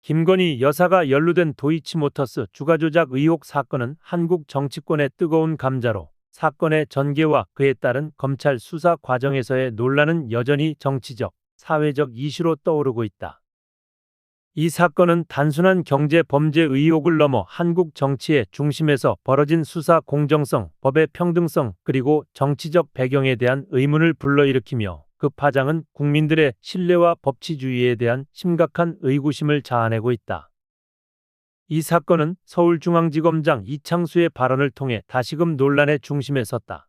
김건희 여사가 연루된 도이치모터스 주가 조작 의혹 사건은 한국 정치권의 뜨거운 감자로 사건의 전개와 그에 따른 검찰 수사 과정에서의 논란은 여전히 정치적, 사회적 이슈로 떠오르고 있다. 이 사건은 단순한 경제 범죄 의혹을 넘어 한국 정치의 중심에서 벌어진 수사 공정성, 법의 평등성, 그리고 정치적 배경에 대한 의문을 불러일으키며 그 파장은 국민들의 신뢰와 법치주의에 대한 심각한 의구심을 자아내고 있다. 이 사건은 서울중앙지검장 이창수의 발언을 통해 다시금 논란의 중심에 섰다.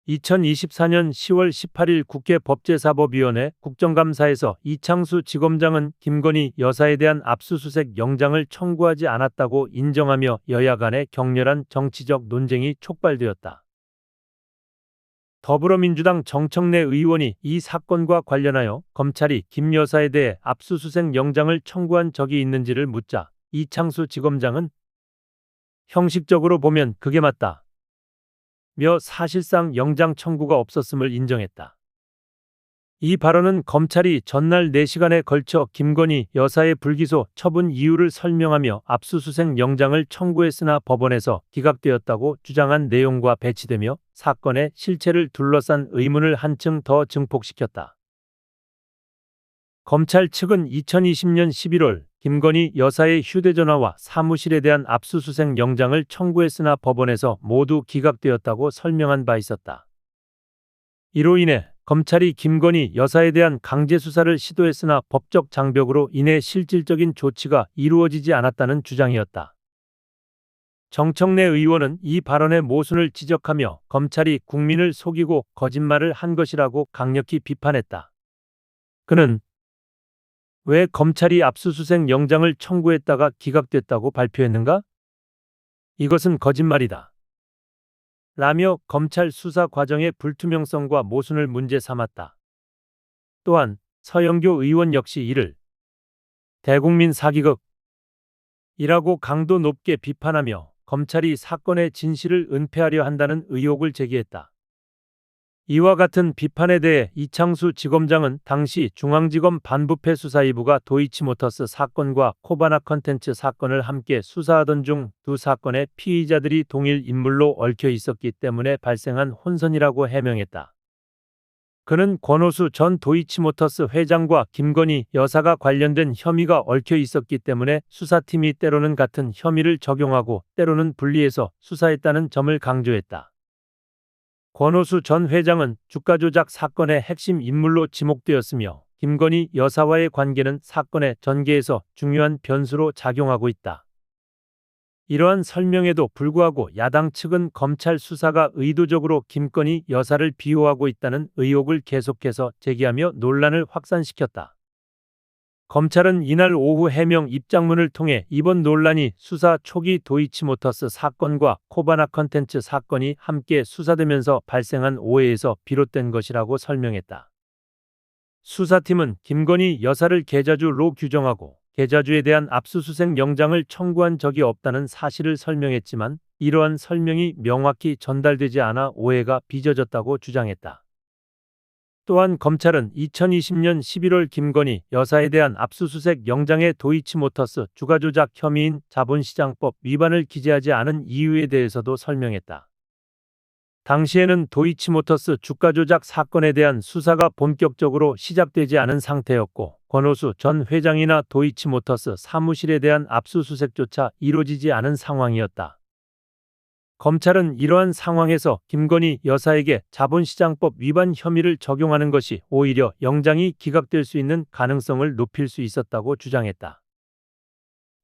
2024년 10월 18일 국회 법제사법위원회 국정감사에서 이창수 지검장은 김건희 여사에 대한 압수수색 영장을 청구하지 않았다고 인정하며 여야 간의 격렬한 정치적 논쟁이 촉발되었다. 더불어민주당 정청래 의원이 이 사건과 관련하여 검찰이 김 여사에 대해 압수수색 영장을 청구한 적이 있는지를 묻자 이창수 지검장은 형식적으로 보면 그게 맞다. 며 사실상 영장 청구가 없었음을 인정했다. 이 발언은 검찰이 전날 4시간에 걸쳐 김건희 여사의 불기소 처분 이유를 설명하며 압수수색 영장을 청구했으나 법원에서 기각되었다고 주장한 내용과 배치되며 사건의 실체를 둘러싼 의문을 한층 더 증폭시켰다. 검찰 측은 2020년 11월 김건희 여사의 휴대전화와 사무실에 대한 압수수색 영장을 청구했으나 법원에서 모두 기각되었다고 설명한 바 있었다. 이로 인해 검찰이 김건희 여사에 대한 강제 수사를 시도했으나 법적 장벽으로 인해 실질적인 조치가 이루어지지 않았다는 주장이었다. 정청래 의원은 이 발언의 모순을 지적하며 검찰이 국민을 속이고 거짓말을 한 것이라고 강력히 비판했다. 그는 왜 검찰이 압수수색 영장을 청구했다가 기각됐다고 발표했는가? 이것은 거짓말이다. 라며 검찰 수사 과정의 불투명성과 모순을 문제 삼았다. 또한 서영교 의원 역시 이를 대국민 사기극 이라고 강도 높게 비판하며 검찰이 사건의 진실을 은폐하려 한다는 의혹을 제기했다. 이와 같은 비판에 대해 이창수 지검장은 당시 중앙지검 반부패 수사 2부가 도이치모터스 사건과 코바나 컨텐츠 사건을 함께 수사하던 중 두 사건의 피의자들이 동일 인물로 얽혀 있었기 때문에 발생한 혼선이라고 해명했다. 그는 권오수 전 도이치모터스 회장과 김건희 여사가 관련된 혐의가 얽혀 있었기 때문에 수사팀이 때로는 같은 혐의를 적용하고 때로는 분리해서 수사했다는 점을 강조했다. 권오수 전 회장은 주가 조작 사건의 핵심 인물로 지목되었으며 김건희 여사와의 관계는 사건의 전개에서 중요한 변수로 작용하고 있다. 이러한 설명에도 불구하고 야당 측은 검찰 수사가 의도적으로 김건희 여사를 비호하고 있다는 의혹을 계속해서 제기하며 논란을 확산시켰다. 검찰은 이날 오후 해명 입장문을 통해 이번 논란이 수사 초기 도이치모터스 사건과 코바나 컨텐츠 사건이 함께 수사되면서 발생한 오해에서 비롯된 것이라고 설명했다. 수사팀은 김건희 여사를 계좌주로 규정하고 계좌주에 대한 압수수색 영장을 청구한 적이 없다는 사실을 설명했지만 이러한 설명이 명확히 전달되지 않아 오해가 빚어졌다고 주장했다. 또한 검찰은 2020년 11월 김건희 여사에 대한 압수수색 영장에 도이치모터스 주가 조작 혐의인 자본시장법 위반을 기재하지 않은 이유에 대해서도 설명했다. 당시에는 도이치모터스 주가 조작 사건에 대한 수사가 본격적으로 시작되지 않은 상태였고 권오수 전 회장이나 도이치모터스 사무실에 대한 압수수색조차 이루어지지 않은 상황이었다. 검찰은 이러한 상황에서 김건희 여사에게 자본시장법 위반 혐의를 적용하는 것이 오히려 영장이 기각될 수 있는 가능성을 높일 수 있었다고 주장했다.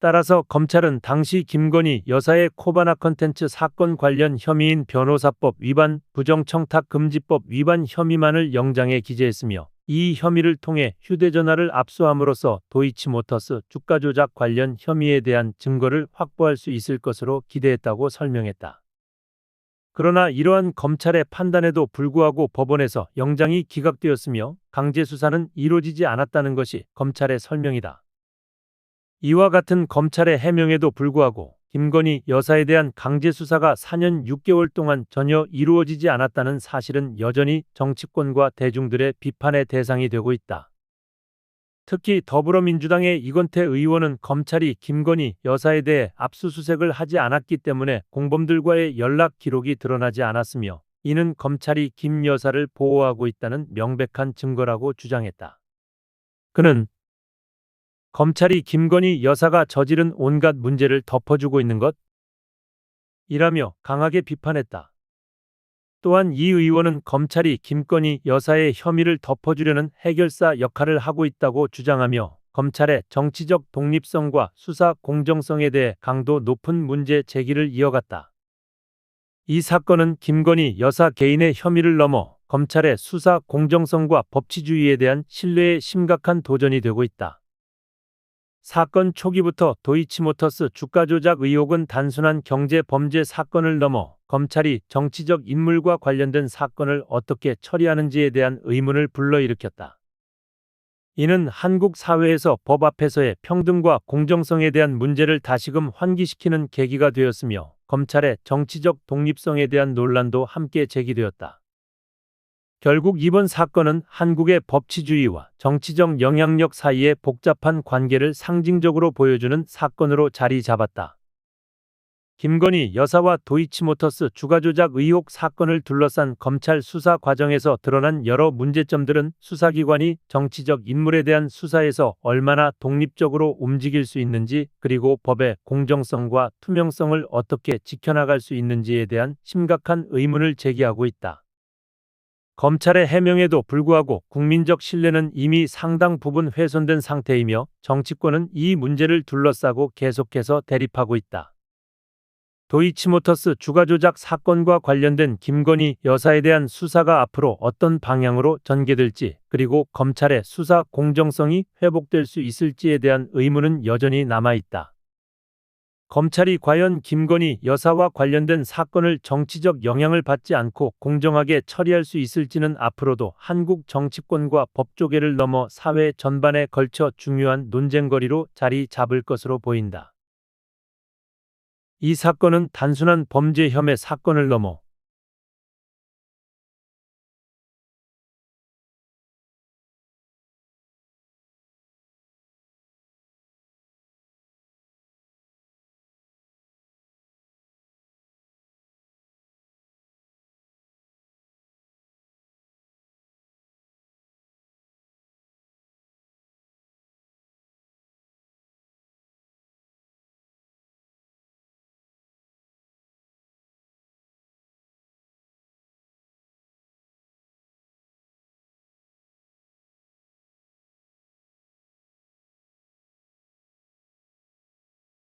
따라서 검찰은 당시 김건희 여사의 코바나 컨텐츠 사건 관련 혐의인 변호사법 위반, 부정청탁금지법 위반 혐의만을 영장에 기재했으며 이 혐의를 통해 휴대전화를 압수함으로써 도이치모터스 주가 조작 관련 혐의에 대한 증거를 확보할 수 있을 것으로 기대했다고 설명했다. 그러나 이러한 검찰의 판단에도 불구하고 법원에서 영장이 기각되었으며 강제 수사는 이루어지지 않았다는 것이 검찰의 설명이다. 이와 같은 검찰의 해명에도 불구하고 김건희 여사에 대한 강제 수사가 4년 6개월 동안 전혀 이루어지지 않았다는 사실은 여전히 정치권과 대중들의 비판의 대상이 되고 있다. 특히 더불어민주당의 이건태 의원은 검찰이 김건희 여사에 대해 압수수색을 하지 않았기 때문에 공범들과의 연락 기록이 드러나지 않았으며 이는 검찰이 김 여사를 보호하고 있다는 명백한 증거라고 주장했다. 그는 검찰이 김건희 여사가 저지른 온갖 문제를 덮어주고 있는 것이라며 강하게 비판했다. 또한 이 의원은 검찰이 김건희 여사의 혐의를 덮어주려는 해결사 역할을 하고 있다고 주장하며 검찰의 정치적 독립성과 수사 공정성에 대해 강도 높은 문제 제기를 이어갔다. 이 사건은 김건희 여사 개인의 혐의를 넘어 검찰의 수사 공정성과 법치주의에 대한 신뢰에 심각한 도전이 되고 있다. 사건 초기부터 도이치모터스 주가 조작 의혹은 단순한 경제 범죄 사건을 넘어 검찰이 정치적 인물과 관련된 사건을 어떻게 처리하는지에 대한 의문을 불러일으켰다. 이는 한국 사회에서 법 앞에서의 평등과 공정성에 대한 문제를 다시금 환기시키는 계기가 되었으며 검찰의 정치적 독립성에 대한 논란도 함께 제기되었다. 결국 이번 사건은 한국의 법치주의와 정치적 영향력 사이의 복잡한 관계를 상징적으로 보여주는 사건으로 자리 잡았다. 김건희 여사와 도이치모터스 주가 조작 의혹 사건을 둘러싼 검찰 수사 과정에서 드러난 여러 문제점들은 수사기관이 정치적 인물에 대한 수사에서 얼마나 독립적으로 움직일 수 있는지, 그리고 법의 공정성과 투명성을 어떻게 지켜나갈 수 있는지에 대한 심각한 의문을 제기하고 있다. 검찰의 해명에도 불구하고 국민적 신뢰는 이미 상당 부분 훼손된 상태이며 정치권은 이 문제를 둘러싸고 계속해서 대립하고 있다. 도이치모터스 주가 조작 사건과 관련된 김건희 여사에 대한 수사가 앞으로 어떤 방향으로 전개될지, 그리고 검찰의 수사 공정성이 회복될 수 있을지에 대한 의문은 여전히 남아있다. 검찰이 과연 김건희 여사와 관련된 사건을 정치적 영향을 받지 않고 공정하게 처리할 수 있을지는 앞으로도 한국 정치권과 법조계를 넘어 사회 전반에 걸쳐 중요한 논쟁거리로 자리 잡을 것으로 보인다. 이 사건은 단순한 범죄 혐의 사건을 넘어